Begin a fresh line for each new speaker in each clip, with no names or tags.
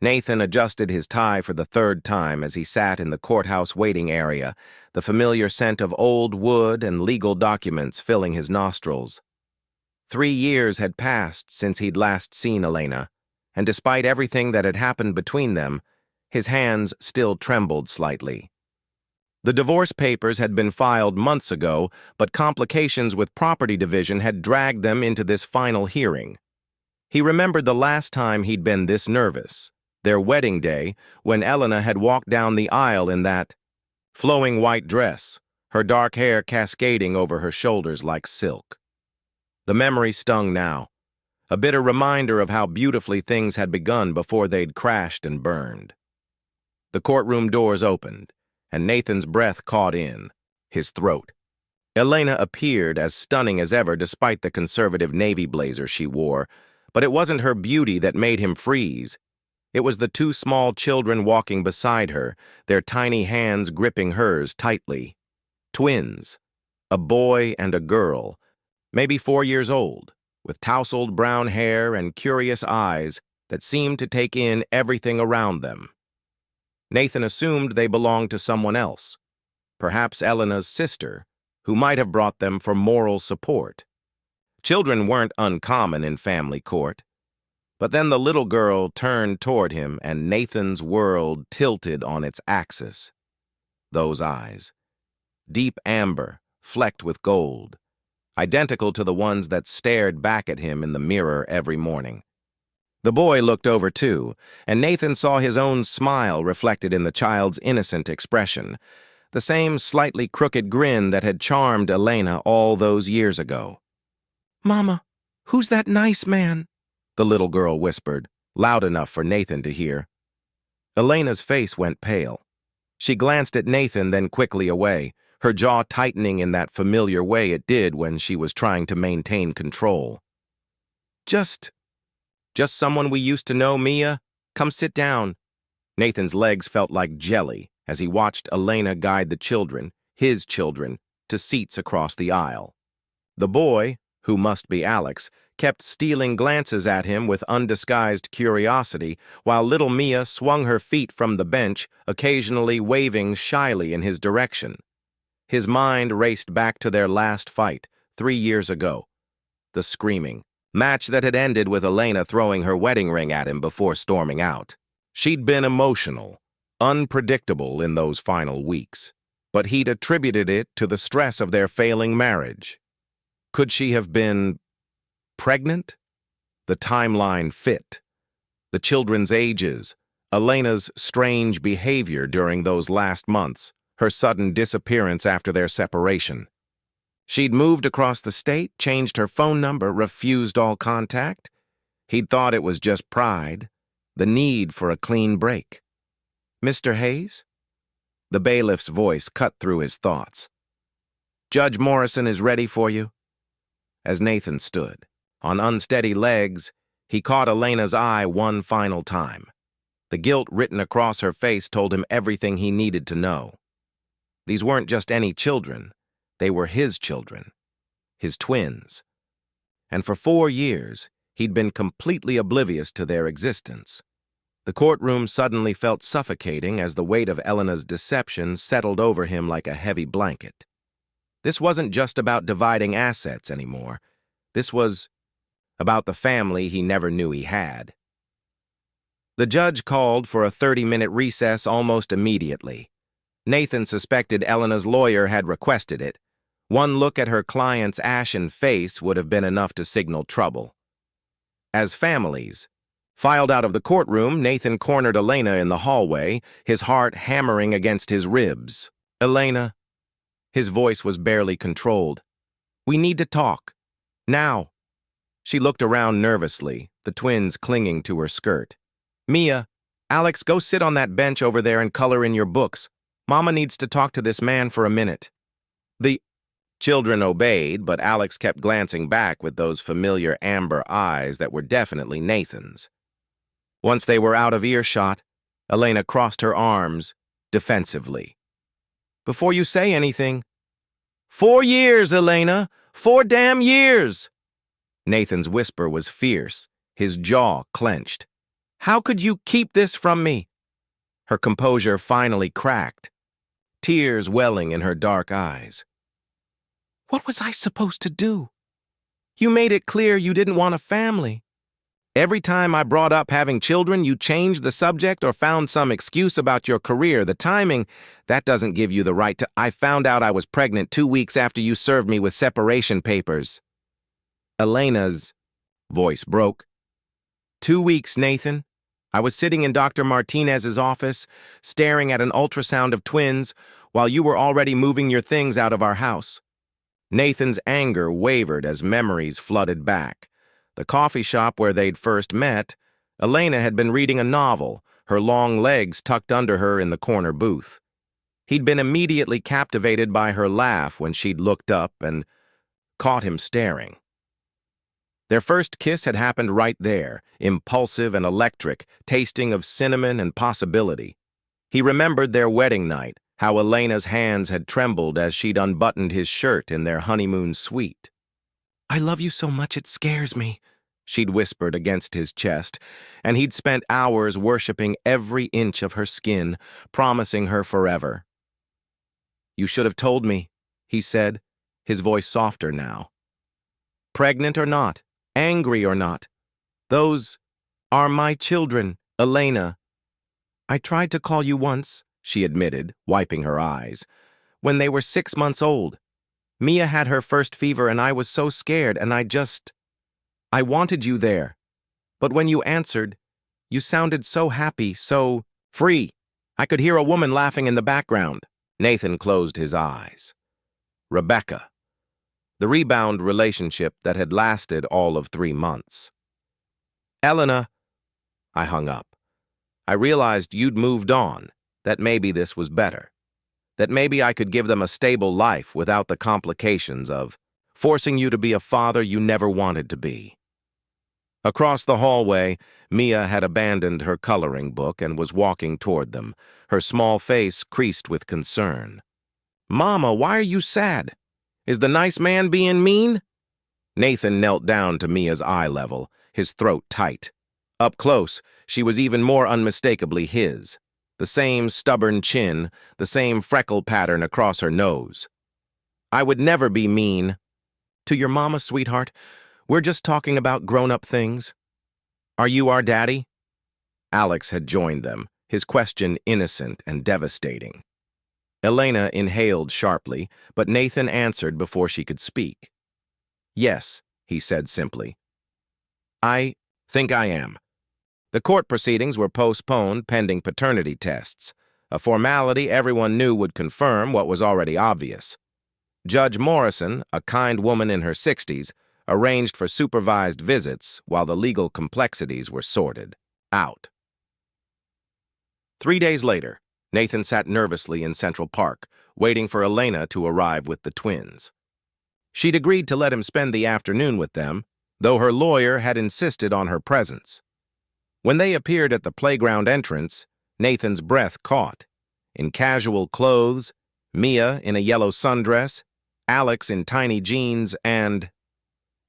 Nathan adjusted his tie for the third time as he sat in the courthouse waiting area, the familiar scent of old wood and legal documents filling his nostrils. 3 years had passed since he'd last seen Elena, and despite everything that had happened between them, his hands still trembled slightly. The divorce papers had been filed months ago, but complications with property division had dragged them into this final hearing. He remembered the last time he'd been this nervous, their wedding day, when Elena had walked down the aisle in that flowing white dress, her dark hair cascading over her shoulders like silk. The memory stung now, a bitter reminder of how beautifully things had begun before they'd crashed and burned. The courtroom doors opened, and Nathan's breath caught in his throat. Elena appeared as stunning as ever despite the conservative navy blazer she wore, but it wasn't her beauty that made him freeze. It was the 2 small children walking beside her, their tiny hands gripping hers tightly. Twins, a boy and a girl, maybe 4 years old, with tousled brown hair and curious eyes that seemed to take in everything around them. Nathan assumed they belonged to someone else, perhaps Elena's sister, who might have brought them for moral support. Children weren't uncommon in family court. But then the little girl turned toward him, and Nathan's world tilted on its axis. Those eyes, deep amber, flecked with gold, identical to the ones that stared back at him in the mirror every morning. The boy looked over too, and Nathan saw his own smile reflected in the child's innocent expression, the same slightly crooked grin that had charmed Elena all those years ago. "Mama, who's that nice man?" the little girl whispered, loud enough for Nathan to hear. Elena's face went pale. She glanced at Nathan, then quickly away, her jaw tightening in that familiar way it did when she was trying to maintain control. Just someone we used to know, Mia. Come sit down." Nathan's legs felt like jelly as he watched Elena guide the children, his children, to seats across the aisle. The boy, who must be Alex, kept stealing glances at him with undisguised curiosity, while little Mia swung her feet from the bench, occasionally waving shyly in his direction. His mind raced back to their last fight, 3 years ago. The screaming match that had ended with Elena throwing her wedding ring at him before storming out. She'd been emotional, unpredictable in those final weeks, but he'd attributed it to the stress of their failing marriage. Could she have been pregnant? The timeline fit. The children's ages, Elena's strange behavior during those last months, her sudden disappearance after their separation. She'd moved across the state, changed her phone number, refused all contact. He'd thought it was just pride, the need for a clean break. "Mr. Hayes?" The bailiff's voice cut through his thoughts. "Judge Morrison is ready for you." As Nathan stood, on unsteady legs, he caught Elena's eye one final time. The guilt written across her face told him everything he needed to know. These weren't just any children. They were his children, his twins. And for 4 years, he'd been completely oblivious to their existence. The courtroom suddenly felt suffocating as the weight of Elena's deception settled over him like a heavy blanket. This wasn't just about dividing assets anymore. This was about the family he never knew he had. The judge called for a 30-minute recess almost immediately. Nathan suspected Elena's lawyer had requested it. One look at her client's ashen face would have been enough to signal trouble. As families filed out of the courtroom, Nathan cornered Elena in the hallway, his heart hammering against his ribs. "Elena," his voice was barely controlled. "We need to talk. Now." She looked around nervously, the twins clinging to her skirt. "Mia, Alex, go sit on that bench over there and color in your books. Mama needs to talk to this man for a minute." The children obeyed, but Alex kept glancing back with those familiar amber eyes that were definitely Nathan's. Once they were out of earshot, Elena crossed her arms defensively. "Before you say anything—" "4 years, Elena! 4 damn years!" Nathan's whisper was fierce, his jaw clenched. How could you keep this from me? Her composure finally cracked, tears welling in her dark eyes. What was I supposed to do? You made it clear you didn't want a family. Every time I brought up having children, you changed the subject or found some excuse about your career. The timing, that doesn't give you the right to— I found out I was pregnant 2 weeks after you served me with separation papers. Elena's voice broke. 2 weeks, Nathan. I was sitting in Dr. Martinez's office, staring at an ultrasound of twins, while you were already moving your things out of our house. Nathan's anger wavered as memories flooded back. The coffee shop where they'd first met, Elena had been reading a novel, her long legs tucked under her in the corner booth. He'd been immediately captivated by her laugh when she'd looked up and caught him staring. Their first kiss had happened right there, impulsive and electric, tasting of cinnamon and possibility. He remembered their wedding night, how Elena's hands had trembled as she'd unbuttoned his shirt in their honeymoon suite. I love you so much it scares me, she'd whispered against his chest, and he'd spent hours worshipping every inch of her skin, promising her forever. You should have told me, he said, his voice softer now. Pregnant or not, angry or not, those are my children, Elena. I tried to call you once, she admitted, wiping her eyes, when they were 6 months old. Mia had her first fever and I was so scared and I wanted you there. But when you answered, you sounded so happy, so free. I could hear a woman laughing in the background. Nathan closed his eyes. Rebecca. The rebound relationship that had lasted all of 3 months. Elena. I hung up. I realized you'd moved on, that maybe this was better. That maybe I could give them a stable life without the complications of forcing you to be a father you never wanted to be. Across the hallway, Mia had abandoned her coloring book and was walking toward them, her small face creased with concern. Mama, why are you sad? Is the nice man being mean? Nathan knelt down to Mia's eye level, his throat tight. Up close, she was even more unmistakably his. The same stubborn chin, the same freckle pattern across her nose. I would never be mean. To your mama, sweetheart, we're just talking about grown-up things. Are you our daddy? Alex had joined them, his question innocent and devastating. Elena inhaled sharply, but Nathan answered before she could speak. Yes, he said simply. I think I am. The court proceedings were postponed pending paternity tests, a formality everyone knew would confirm what was already obvious. Judge Morrison, a kind woman in her 60s, arranged for supervised visits while the legal complexities were sorted out. 3 days later, Nathan sat nervously in Central Park, waiting for Elena to arrive with the twins. She'd agreed to let him spend the afternoon with them, though her lawyer had insisted on her presence. When they appeared at the playground entrance, Nathan's breath caught. In casual clothes, Mia in a yellow sundress, Alex in tiny jeans, and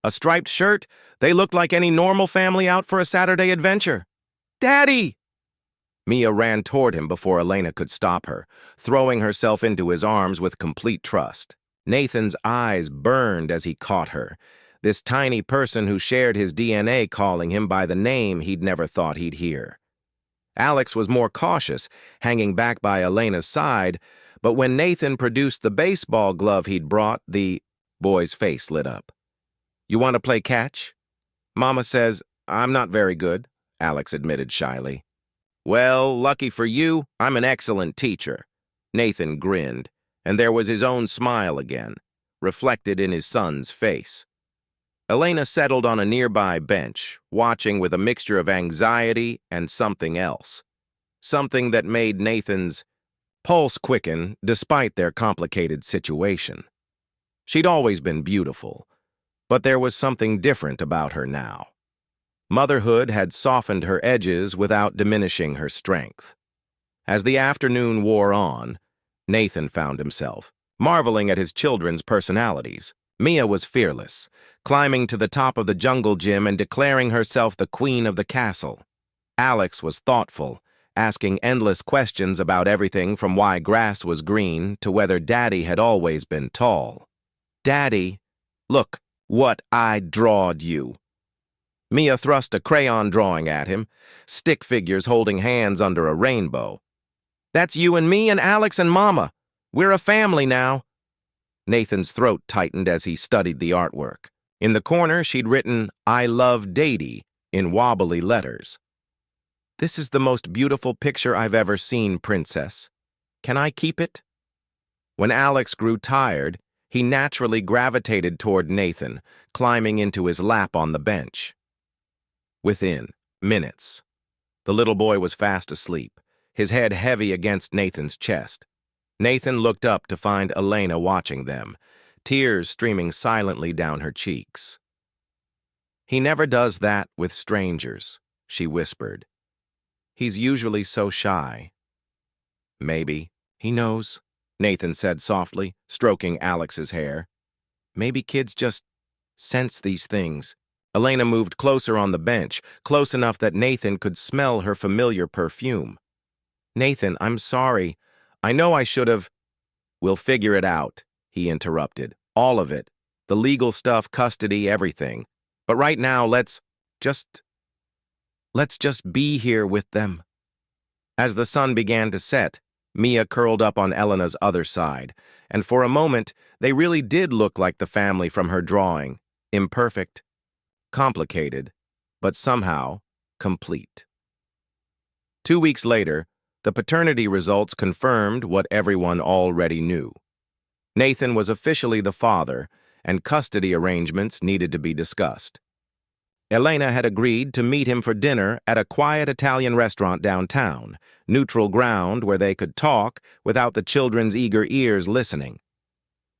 a striped shirt, they looked like any normal family out for a Saturday adventure. Daddy! Mia ran toward him before Elena could stop her, throwing herself into his arms with complete trust. Nathan's eyes burned as he caught her, this tiny person who shared his DNA calling him by the name he'd never thought he'd hear. Alex was more cautious, hanging back by Elena's side, but when Nathan produced the baseball glove he'd brought, the boy's face lit up. You want to play catch? Mama says, I'm not very good, Alex admitted shyly. Well, lucky for you, I'm an excellent teacher. Nathan grinned, and there was his own smile again, reflected in his son's face. Elena settled on a nearby bench, watching with a mixture of anxiety and something else. Something that made Nathan's pulse quicken despite their complicated situation. She'd always been beautiful, but there was something different about her now. Motherhood had softened her edges without diminishing her strength. As the afternoon wore on, Nathan found himself marveling at his children's personalities. Mia was fearless, climbing to the top of the jungle gym and declaring herself the queen of the castle. Alex was thoughtful, asking endless questions about everything from why grass was green to whether Daddy had always been tall. Daddy, look what I drawed you. Mia thrust a crayon drawing at him, stick figures holding hands under a rainbow. That's you and me and Alex and Mama. We're a family now. Nathan's throat tightened as he studied the artwork. In the corner, she'd written, I love Daddy, in wobbly letters. This is the most beautiful picture I've ever seen, Princess. Can I keep it? When Alex grew tired, he naturally gravitated toward Nathan, climbing into his lap on the bench. Within minutes, the little boy was fast asleep, his head heavy against Nathan's chest. Nathan looked up to find Elena watching them, tears streaming silently down her cheeks. He never does that with strangers, she whispered. He's usually so shy. Maybe he knows, Nathan said softly, stroking Alex's hair. Maybe kids just sense these things. Elena moved closer on the bench, close enough that Nathan could smell her familiar perfume. Nathan, I'm sorry. I know I should have. We'll figure it out, he interrupted. All of it. The legal stuff, custody, everything. But right now, let's just be here with them. As the sun began to set, Mia curled up on Elena's other side, and for a moment, they really did look like the family from her drawing. Imperfect, complicated, but somehow complete. 2 weeks later, the paternity results confirmed what everyone already knew. Nathan was officially the father, and custody arrangements needed to be discussed. Elena had agreed to meet him for dinner at a quiet Italian restaurant downtown, neutral ground where they could talk without the children's eager ears listening.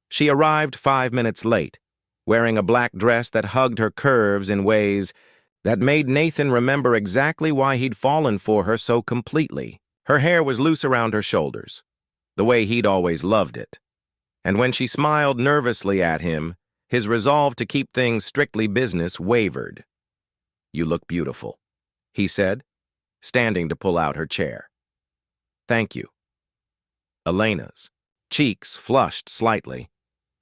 She arrived 5 minutes late, wearing a black dress that hugged her curves in ways that made Nathan remember exactly why he'd fallen for her so completely. Her hair was loose around her shoulders, the way he'd always loved it. And when she smiled nervously at him, his resolve to keep things strictly business wavered. You look beautiful, he said, standing to pull out her chair. Thank you. Elena's cheeks flushed slightly.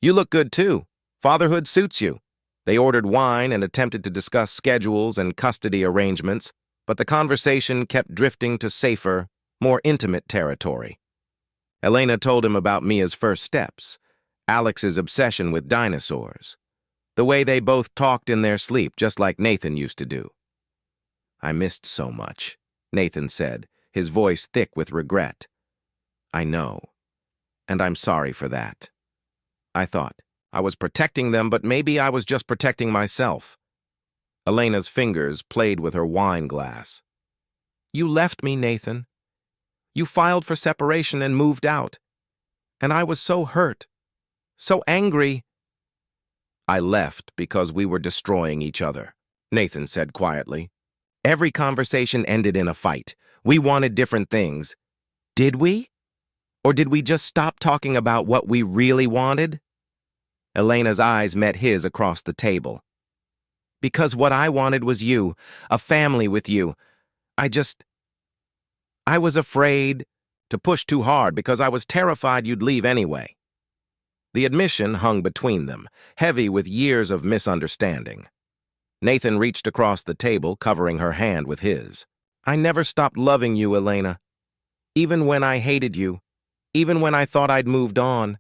You look good too. Fatherhood suits you. They ordered wine and attempted to discuss schedules and custody arrangements, but the conversation kept drifting to safer, more intimate territory. Elena told him about Mia's first steps, Alex's obsession with dinosaurs, the way they both talked in their sleep, just like Nathan used to do. I missed so much, Nathan said, his voice thick with regret. I know, and I'm sorry for that. I thought I was protecting them, but maybe I was just protecting myself. Elena's fingers played with her wine glass. You left me, Nathan. You filed for separation and moved out. And I was so hurt, so angry. I left because we were destroying each other, Nathan said quietly. Every conversation ended in a fight. We wanted different things. Did we? Or did we just stop talking about what we really wanted? Elena's eyes met his across the table. Because what I wanted was you, a family with you. I was afraid to push too hard because I was terrified you'd leave anyway. The admission hung between them, heavy with years of misunderstanding. Nathan reached across the table, covering her hand with his. I never stopped loving you, Elena. Even when I hated you, even when I thought I'd moved on.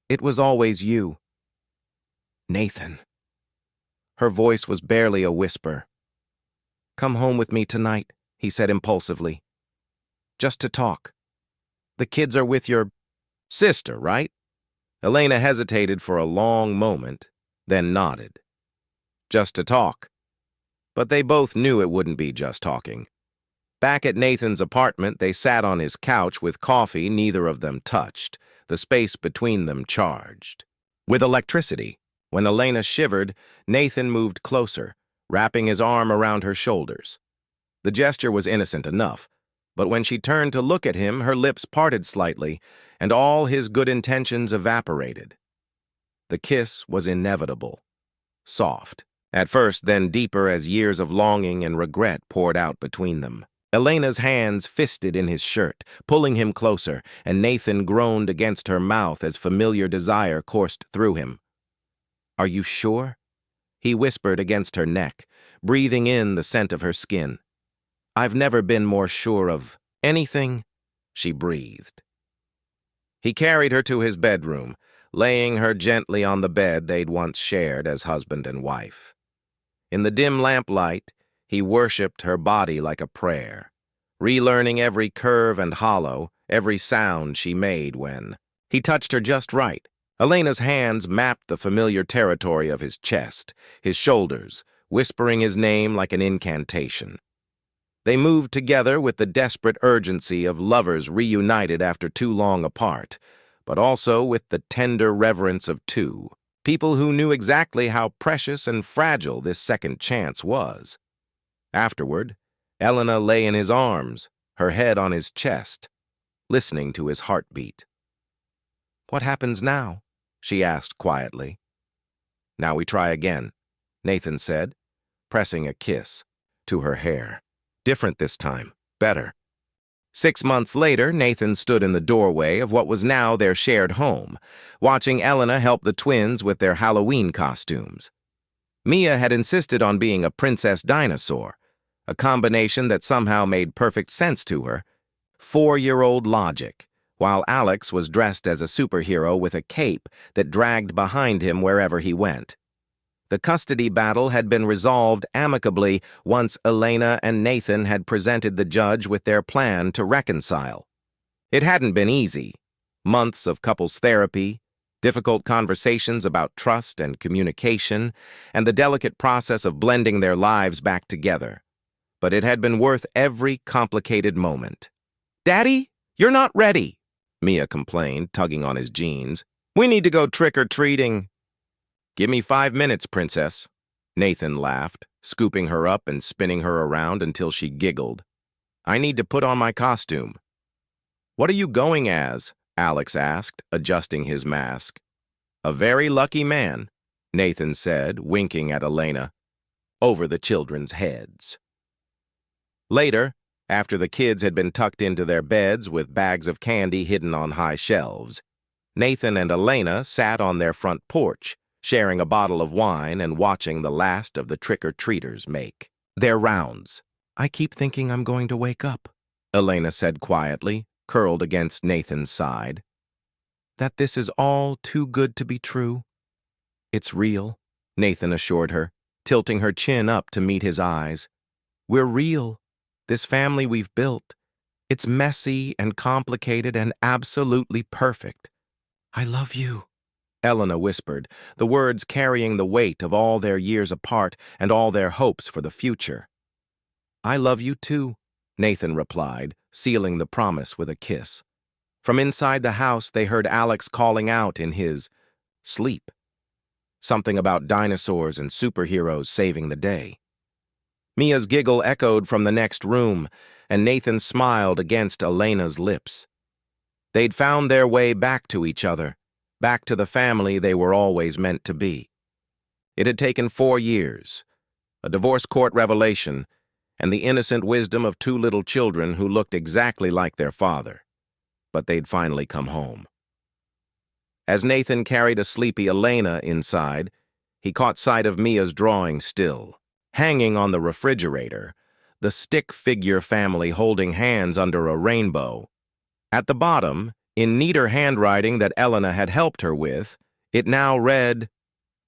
It was always you. Nathan. Her voice was barely a whisper. Come home with me tonight, he said impulsively. Just to talk. The kids are with your sister, right? Elena hesitated for a long moment, then nodded. Just to talk. But they both knew it wouldn't be just talking. Back at Nathan's apartment, they sat on his couch with coffee neither of them touched, the space between them charged. With electricity, when Elena shivered, Nathan moved closer, wrapping his arm around her shoulders. The gesture was innocent enough, but when she turned to look at him, her lips parted slightly, and all his good intentions evaporated. The kiss was inevitable, soft, At first, then deeper as years of longing and regret poured out between them. Elena's hands fisted in his shirt, pulling him closer, and Nathan groaned against her mouth as familiar desire coursed through him. "Are you sure?" He whispered against her neck, breathing in the scent of her skin. "I've never been more sure of anything," she breathed. He carried her to his bedroom, laying her gently on the bed they'd once shared as husband and wife. In the dim lamplight, he worshipped her body like a prayer, relearning every curve and hollow, every sound she made when he touched her just right. Elena's hands mapped the familiar territory of his chest, his shoulders, whispering his name like an incantation. They moved together with the desperate urgency of lovers reunited after too long apart, but also with the tender reverence of two, people who knew exactly how precious and fragile this second chance was. Afterward, Elena lay in his arms, her head on his chest, listening to his heartbeat. "What happens now?" she asked quietly. "Now we try again," Nathan said, pressing a kiss to her hair. "Different this time, better." 6 months later, Nathan stood in the doorway of what was now their shared home, watching Elena help the twins with their Halloween costumes. Mia had insisted on being a princess dinosaur, a combination that somehow made perfect sense to her. 4-year-old logic, while Alex was dressed as a superhero with a cape that dragged behind him wherever he went. The custody battle had been resolved amicably once Elena and Nathan had presented the judge with their plan to reconcile. It hadn't been easy. Months of couples therapy, difficult conversations about trust and communication, and the delicate process of blending their lives back together. But it had been worth every complicated moment. "Daddy, you're not ready," Mia complained, tugging on his jeans. "We need to go trick-or-treating." "Give me 5 minutes, princess," Nathan laughed, scooping her up and spinning her around until she giggled. "I need to put on my costume." "What are you going as?" Alex asked, adjusting his mask. "A very lucky man," Nathan said, winking at Elena, over the children's heads. Later, after the kids had been tucked into their beds with bags of candy hidden on high shelves, Nathan and Elena sat on their front porch, sharing a bottle of wine and watching the last of the trick-or-treaters make their rounds. "I keep thinking I'm going to wake up," Elena said quietly, curled against Nathan's side. "That this is all too good to be true." "It's real," Nathan assured her, tilting her chin up to meet his eyes. "We're real. This family we've built. It's messy and complicated and absolutely perfect. I love you," Elena whispered, the words carrying the weight of all their years apart and all their hopes for the future. "I love you too," Nathan replied, sealing the promise with a kiss. From inside the house, they heard Alex calling out in his sleep. Something about dinosaurs and superheroes saving the day. Mia's giggle echoed from the next room, and Nathan smiled against Elena's lips. They'd found their way back to each other, back to the family they were always meant to be. It had taken 4 years, a divorce court revelation, and the innocent wisdom of 2 little children who looked exactly like their father. But they'd finally come home. As Nathan carried a sleepy Elena inside, he caught sight of Mia's drawing still, hanging on the refrigerator, the stick figure family holding hands under a rainbow. At the bottom, in neater handwriting that Elena had helped her with, it now read,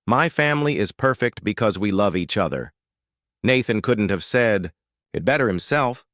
"My family is perfect because we love each other." Nathan couldn't have said it better himself.